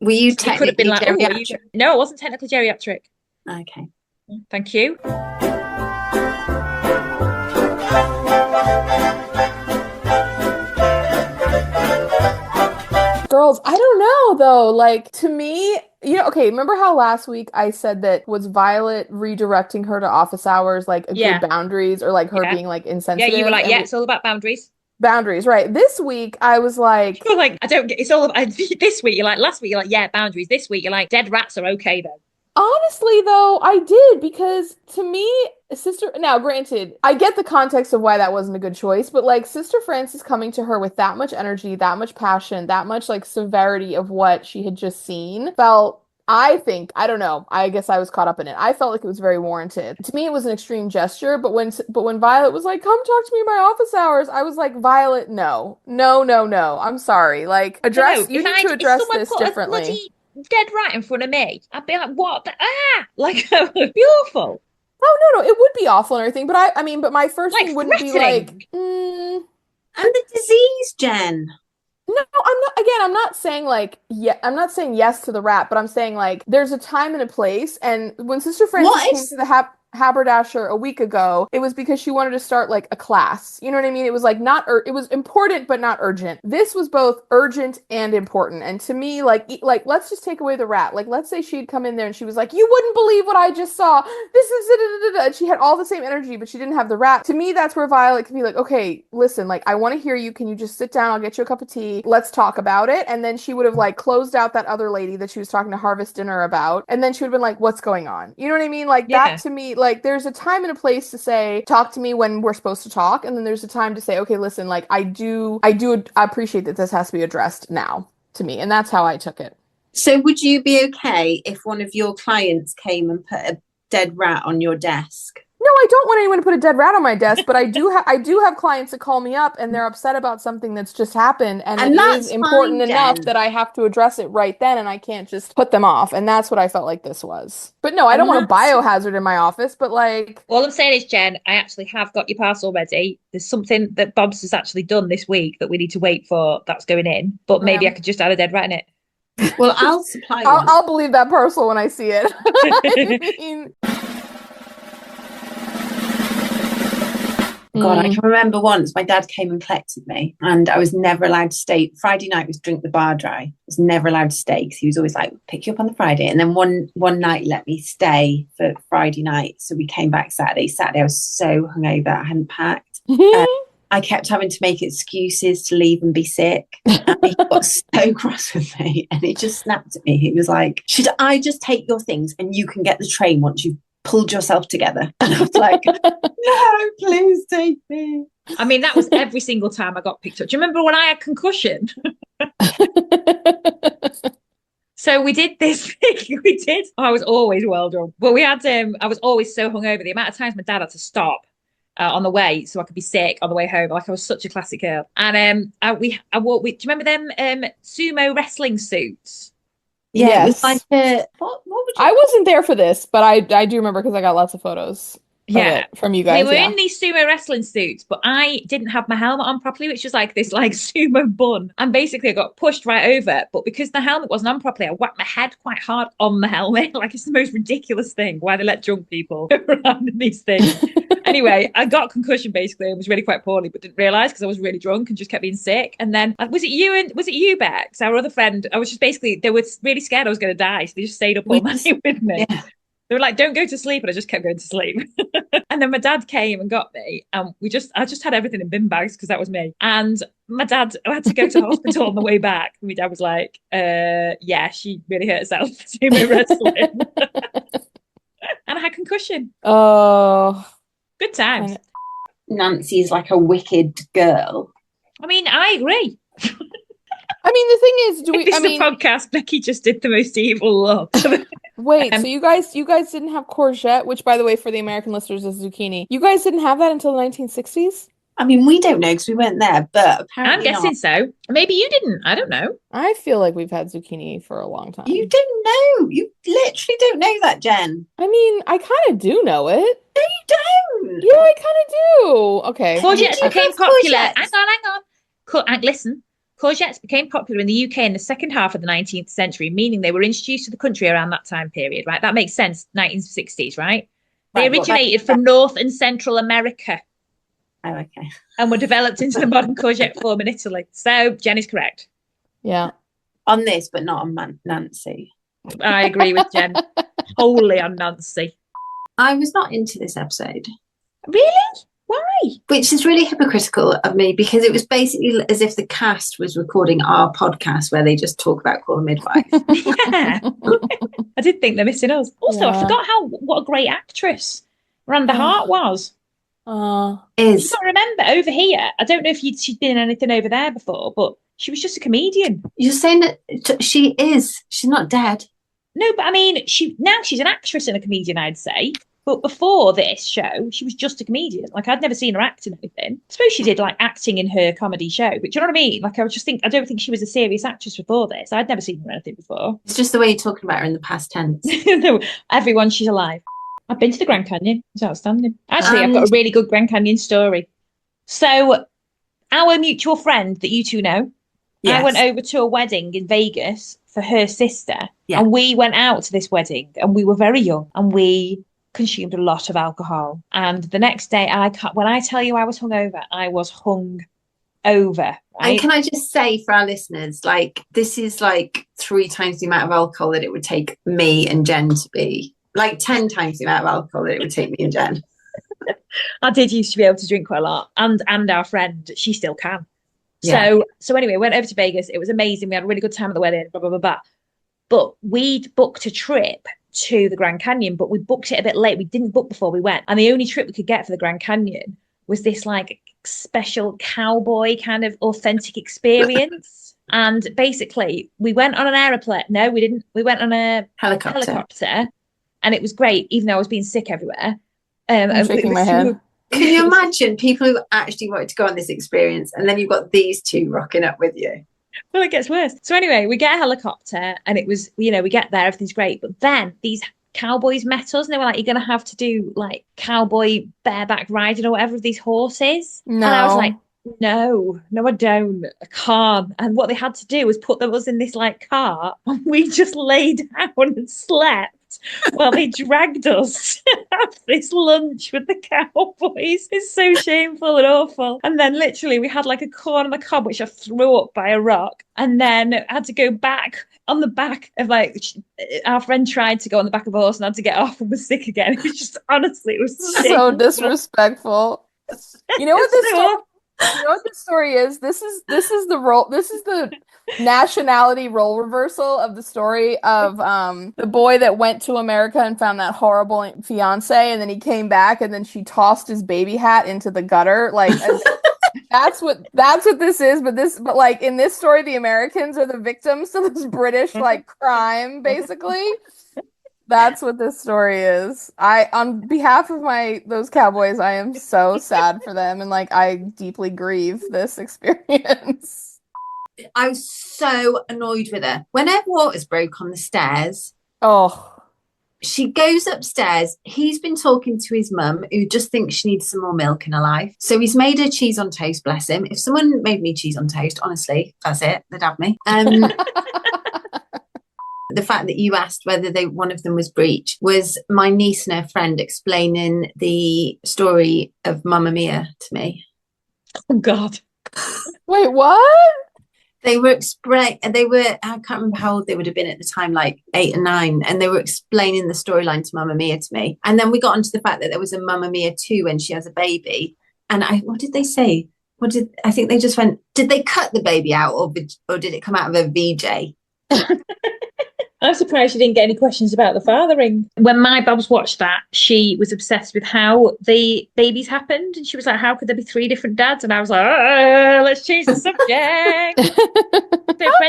Were you It could have been technically like, oh, are you? geriatric? No, it wasn't technically geriatric. Okay. Thank you. Girls, I don't know though. Like to me, okay, remember how last week I said that was Violet redirecting her to office hours like a good Yeah, boundaries or like her yeah, being like yeah. You were insensitive like, and yeah, it's all about boundaries. boundaries, right? This week I was like, You're like, I don't get. It's all about this week. You're like, last week. You're like, yeah, boundaries. This week, you're like, dead rats are okay though. honestly though, I did because to me, Sister, now granted, I get the context of why that wasn't a good choice, but like Sister Francis coming to her with that much energy, that much passion, that much like severity of what she had just seen felt I think, I don't know. I guess I was caught up in it. I felt like it was very warranted. To me, it was an extreme gesture, but when Violet was like, "Come talk to me in my office hours," I was like, "Violet, no. No, no, no. I'm sorry. Like No, no. you need to If address someone this put a differently." bloody dead rat in front of me, I'd be like, what? Like, it'd be awful. Oh, no, no, it would be awful and everything, but I mean, but my first Like thing wouldn't be like, threatening. And the disease, Jen. no, I'm not, again, I'm not saying like, yeah, I'm not saying yes to the rat, but I'm saying like, there's a time and a place. And when Sister Francis What came if to the haberdasher a week ago, it was because she wanted to start like a class. You know what I mean? It was like not, it was important, but not urgent. This was both urgent and important. And to me, like, let's just take away the rat. Like, let's say she'd come in there and she was like, "You wouldn't believe what I just saw. This is," and she had all the same energy, but she didn't have the rat. To me, that's where Violet can be like, "Okay, listen, like, I want to hear you. Can you just sit down? I'll get you a cup of tea. Let's talk about it." And then she would have like closed out that other lady that she was talking to Harvest Dinner about. And then she would have been like, "What's going on?" You know what I mean? Like that Yeah. to me, like there's a time and a place to say, "Talk to me when we're supposed to talk." And then there's a time to say, "Okay, listen, like I do appreciate that this has to be addressed now," to me. And that's how I took it. so? Would you be okay if one of your clients came and put a dead rat on your desk? No, I don't want anyone to put a dead rat on my desk, but I do have clients that call me up and they're upset about something that's just happened and it And is that's important fine, enough Jen. that I have to address it right then and I can't just put them off. And that's what I felt like this was. But no, I don't And want a that's biohazard in my office, but like All I'm saying is, Jen, I actually have got your parcel ready. There's something that Bob's has actually done this week that we need to wait for that's going in, but maybe I yeah. could just add a dead rat in well, I'll supply I'll one. I'll believe that parcel when I see it. I it. mean, God, I mm, can remember once my dad came and collected me, and I was never allowed to stay. Friday night was drink the bar dry. I was never allowed to stay because he was always like, "Pick you up on the Friday." And then one night let me stay for Friday night, so we came back Saturday. Saturday I was so hungover, I hadn't packed. Uh, I kept having to make excuses to leave and be sick. And he got so cross with me, and he just snapped at me. He was like, "Should I just take your things and you can get the train once you've pulled yourself together?" And I was like, "No, please take me." I mean, that was every single time I got picked up. Do you remember when I had concussion? So we did this thing. We did. I was always well drunk, but we had. I was always so hungover. The amount of times my dad had to stop on the way so I could be sick on the way home. Like I was such a classic girl. And I wore. Do you remember them sumo wrestling suits? Yeah, it was like yes. a what would you I call wasn't there for this, but I do remember because I got lots of photos of Yeah. it from you We guys. were Yeah. in these sumo wrestling suits, but I didn't have my helmet on properly, which was like this like sumo bun. And basically I got pushed right over. But because the helmet wasn't on properly, I whacked my head quite hard on the helmet. Like it's the most ridiculous thing. Why they let drunk people around in these things. Anyway, I got concussion basically and was really quite poorly, but didn't realise because I was really drunk and just kept being sick. And then was it you, Bex? Our other friend, I was just basically they were really scared I was gonna die. So they just stayed up all we night just with me. yeah. They were like, don't go to sleep. And I just kept going to sleep. And then my dad came and got me. And I just had everything in bin bags because that was me. And my dad, I had to go to hospital on the way back. And my dad was like, yeah, she really hurt herself sumo wrestling. And I had concussion. Oh, Good times. and Nancy's like a wicked girl. I mean, I agree. I mean, the thing is, do If we, this I is a mean, podcast, Becky just did the most evil look. wait, so um, you guys didn't have courgette, which by the way, for the American listeners is zucchini. You guys didn't have that until the 1960s? I mean, we don't know because we weren't there, but I'm apparently guessing not. so. Maybe you didn't. I don't know. I feel like we've had zucchini for a long You time. don't know. You literally don't know that, Jen. I mean, I kind of do know it. No, you don't. Yeah, I kind of do. Okay. When I'm did Courgettes you I, became have popular. Hang courgettes? on, hang on. Listen. Courgettes became popular in the UK in the second half of the 19th century, meaning they were introduced to the country around that time period, right? That makes sense, 1960s, right? They originated from North and Central America. Oh, okay. And were developed into the modern courgette form in Italy. So Jen is correct. Yeah. On this, but not on Nancy. I agree with Jen. Wholly on Nancy. I was not into this episode. Really? Why? Which is really hypocritical of me, because it was basically as if the cast was recording our podcast where they just talk about Recall the Midwife. Yeah. I did think they're missing us. Also, I forgot what a great actress Rhonda Hart was. Is. You got to remember, over here, I don't know if she'd been in anything over there before, but she was just a comedian. You're saying that she is. She's not dead. No, but I mean, now she's an actress and a comedian, I'd say. But before this show, she was just a comedian. Like, I'd never seen her act in anything. I suppose she did like acting in her comedy show, but do you know what I mean? Like, I don't think she was a serious actress before this. I'd never seen her in anything before. It's just the way you're talking about her in the past tense. No, everyone, she's alive. I've been to the Grand Canyon. It's outstanding. Actually, I've got a really good Grand Canyon story. So, our mutual friend that you two know, yes. I went over to a wedding in Vegas for her sister. Yeah. And we went out to this wedding and we were very young and we consumed a lot of alcohol. And the next day, when I tell you I was hungover, I was hung over. Right? And can I just say for our listeners, like, this is like 3 times the amount of alcohol that it would take me and Jen to be. Like 10 times the amount of alcohol that it would take me and Jen. I did used to be able to drink quite a lot. And our friend, she still can. Yeah. So anyway, went over to Vegas. It was amazing. We had a really good time at the wedding, blah, blah, blah, blah. But we'd booked a trip to the Grand Canyon, but we booked it a bit late. We didn't book before we went. And the only trip we could get for the Grand Canyon was this like special cowboy kind of authentic experience. And basically, we went on an aeroplane. No, we didn't. We went on a helicopter. And it was great, even though I was being sick everywhere. I'm shaking my head. Can you imagine people who actually wanted to go on this experience, and then you've got these two rocking up with you? Well, it gets worse. So anyway, we get a helicopter, and it was, we get there, everything's great. But then these cowboys met us, and they were like, "You're going to have to do like cowboy bareback riding or whatever of these horses." No. And I was like, no, I don't. I can't. And what they had to do was put us in this like car, and we just lay down and slept while they dragged us to have this lunch with the cowboys. It's so shameful and awful. And then literally we had like a corn on the cob, which I threw up by a rock, and then had to go back on the back of like, our friend tried to go on the back of a horse and had to get off and was sick again. It was just, honestly, it was so disrespectful. You know what this story is? This is the nationality role reversal of the story of the boy that went to America and found that horrible fiance, and then he came back and then she tossed his baby hat into the gutter. Like that's what this is. But like in this story, the Americans are the victims to this British like crime, basically. That's what this story is. On behalf of those cowboys, I am so sad for them, and like I deeply grieve this experience. I was so annoyed with her. When her waters broke on the stairs, she goes upstairs. He's been talking to his mum, who just thinks she needs some more milk in her life. So he's made her cheese on toast, bless him. If someone made me cheese on toast, honestly, that's it. They'd have me. The fact that you asked whether one of them was breech was my niece and her friend explaining the story of Mamma Mia to me. Oh, God. Wait, what? I can't remember how old they would have been at the time, like 8 or 9, and they were explaining the storyline to Mamma Mia to me. And then we got onto the fact that there was a Mamma Mia 2 when she has a baby. And what did they say? I think they just went, did they cut the baby out or did it come out of a VJ? I'm surprised she didn't get any questions about the fathering. When my Babs watched that, she was obsessed with how the babies happened. And she was like, how could there be 3 different dads? And I was like, let's change the subject. How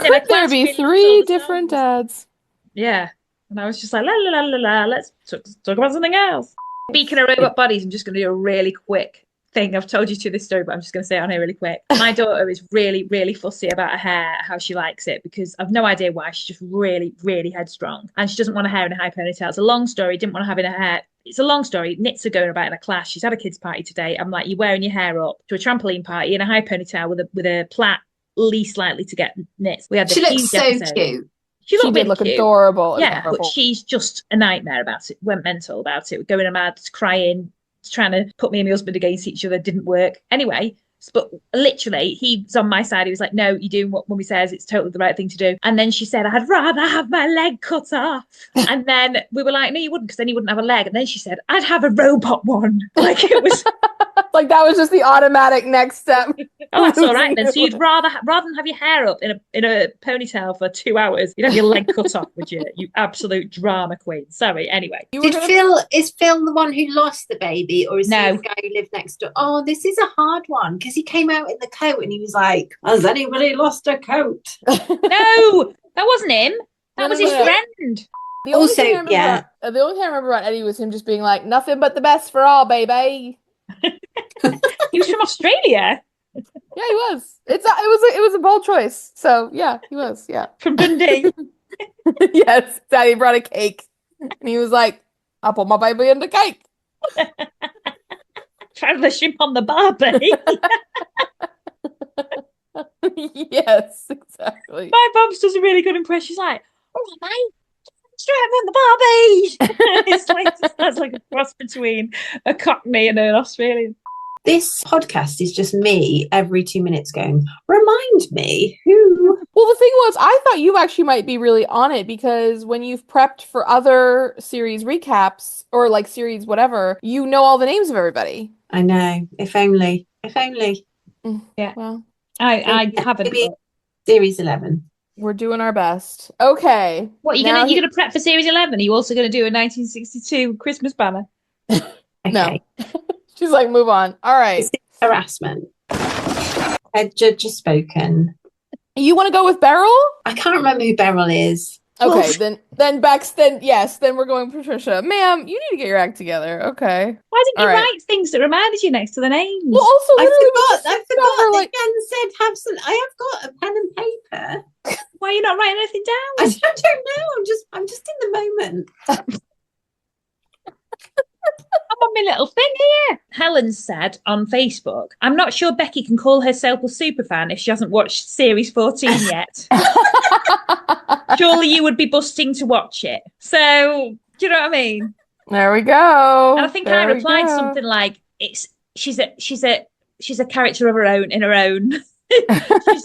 could there be 3 different dads? Yeah. And I was just like, la, la, la, la, la. Let's talk about something else. Speaking of robot bodies, I'm just going to do a really quick thing. I've told you this story, but I'm just going to say it on here really quick. My daughter is really, really fussy about her hair, how she likes it, because I've no idea why. She's just really, really headstrong, and she doesn't want her hair in a high ponytail. It's a long story. Didn't want to have in her hair. It's a long story. Knits are going about in a class. She's had a kids party today. I'm like, you're wearing your hair up to a trampoline party in a high ponytail with a plait least likely to get nits. We had the She looks huge so episode. cute. She She did really look cute. adorable. Yeah, adorable. but she's just a nightmare about it. Went mental about it. Going mad, crying, trying to put me and my husband against each other. Didn't work. Anyway, but literally, he's on my side. He was like, no, you're doing what Mummy says. It's totally the right thing to do. And then she said, I'd rather have my leg cut off. And then we were like, no, you wouldn't, because then you wouldn't have a leg. And then she said, I'd have a robot one. Like, it was... Like, that was just the automatic next step. Oh, that's all right then. So you'd rather than have your hair up in a ponytail for 2 hours, you'd have your leg cut off, would you? You absolute drama queen. Sorry. Anyway. Is Phil the one who lost the baby, or is No. he the guy who lived next door? Oh, this is a hard one, because he came out in the coat and he was like, has anybody lost a coat? No, that wasn't him. That No, was no, his no. friend. The only Also, thing I remember yeah. the only thing I remember about Eddie was him just being like, nothing but the best for all, baby. He was from Australia. Yeah, he was. It was a bold choice. So yeah, he was. Yeah. From Dundee. Yes, Daddy brought a cake, and he was like, "I'll put my baby in the cake." Trying to shrimp on the barbie. Yes, exactly. My mum's does a really good impression. She's like, "Oh, mate, straight on the barbie." It's like a cross between a Cockney and an Australian. This podcast is just me every 2 minutes going, remind me who. Well, the thing was, I thought you actually might be really on it, because when you've prepped for other series recaps or like series whatever, you know all the names of everybody. I know. If only. Yeah. Well, I haven't. Maybe Series 11. we're doing our best. Okay. What are you Now gonna prep for series 11? Are you also gonna do a 1962 Christmas banner? Okay. No. She's like, move on. All right. This is harassment. A judge has spoken. You want to go with Beryl? I can't remember who Beryl is. Okay, then Bex, then we're going Patricia. Ma'am, you need to get your act together. Okay. Why didn't you All right. write things that reminded you next to the names? Well, also, I literally, we forgot. just I got forgot. her, They like, again said have some. I have got a pen and paper. Why are you not writing anything down? I don't know. I'm just in the moment. I'm on my little thing here. Helen said on Facebook, I'm not sure Becky can call herself a superfan if she hasn't watched series 14 yet. Surely you would be busting to watch it. So, do you know what I mean? There we go. And I think I There we replied go. something like, she's a character of her own in her own. She's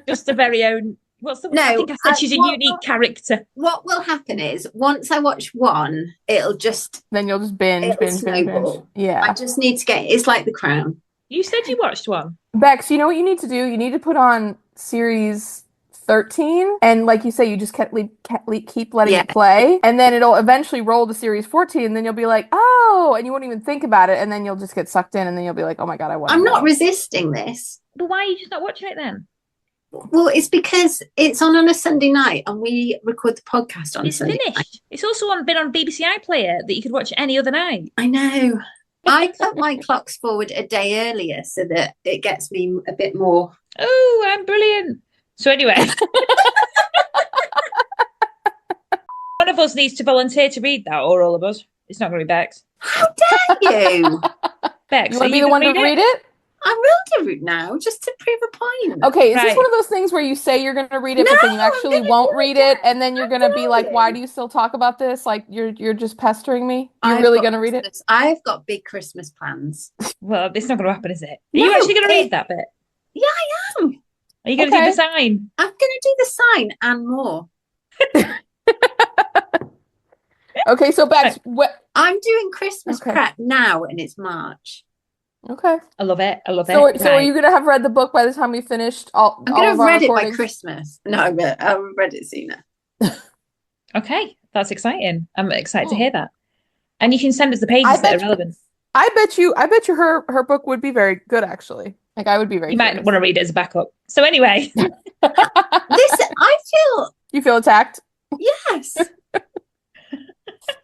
just a very own. What's the? No, I think I said she's a unique character. What will happen is once I watch one, it'll just Then you'll just binge. snowball. Yeah. I just need to get. It's like The Crown. You said you watched one. Bex, you know what you need to do? You need to put on series 13, and like you say, you just keep letting it play, and then it'll eventually roll to series 14, and then you'll be like, oh, and you won't even think about it, and then you'll just get sucked in, and then you'll be like, oh my god, I want. I'm not resisting this. But why are you just not watching it then? Well, it's because it's on a Sunday night, and we record the podcast on It's Sunday finished. night. It's also been on BBC iPlayer that you could watch any other night. I know. I cut my clocks forward a day earlier so that it gets me a bit more. Oh, I'm brilliant. So anyway, one of us needs to volunteer to read that, or all of us. It's not going to be Bex. How dare you? Bex, You want to be the one to read it? I will do it now, just to prove a point. Okay, is this Right. one of those things where you say you're going to read it, but then you No, I'm actually gonna won't do read it. it, and then you're going to be like, why do you still talk about this? Like, you're just pestering me? You're I've really got going to read it? Christmas- I've got big Christmas plans. Well, it's not going to happen, is it? Are No, you actually going to it- read that bit? Yeah, I am. Are you going to do Okay. the sign? I'm going to do the sign and more. Okay, so Bex, I'm doing Christmas Okay. prep now, and it's March. okay. I love it. I love it. So are Right. you going to have read the book by the time we finished all I'm all going to of have our read it by recordings? Christmas. No, I've read it sooner. Okay, that's exciting. I'm excited to Oh. hear that. And you can send us the I pages that bet are relevant. I bet you her book would be very good, actually. Like, I would be very You might curious. want to read it as a backup. So anyway, Listen, I feel You feel attacked? yes.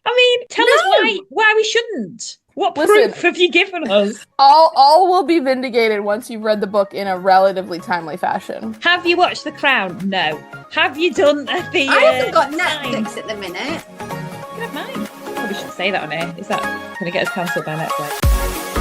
I mean, tell us No. why we shouldn't. What Listen. proof have you given us? All will be vindicated once you've read the book in a relatively timely fashion. Have you watched The Crown? No. Have you done the? I haven't got sign? Netflix at the minute. You have mine. Probably shouldn't say that on air. Is that going to get us cancelled by Netflix?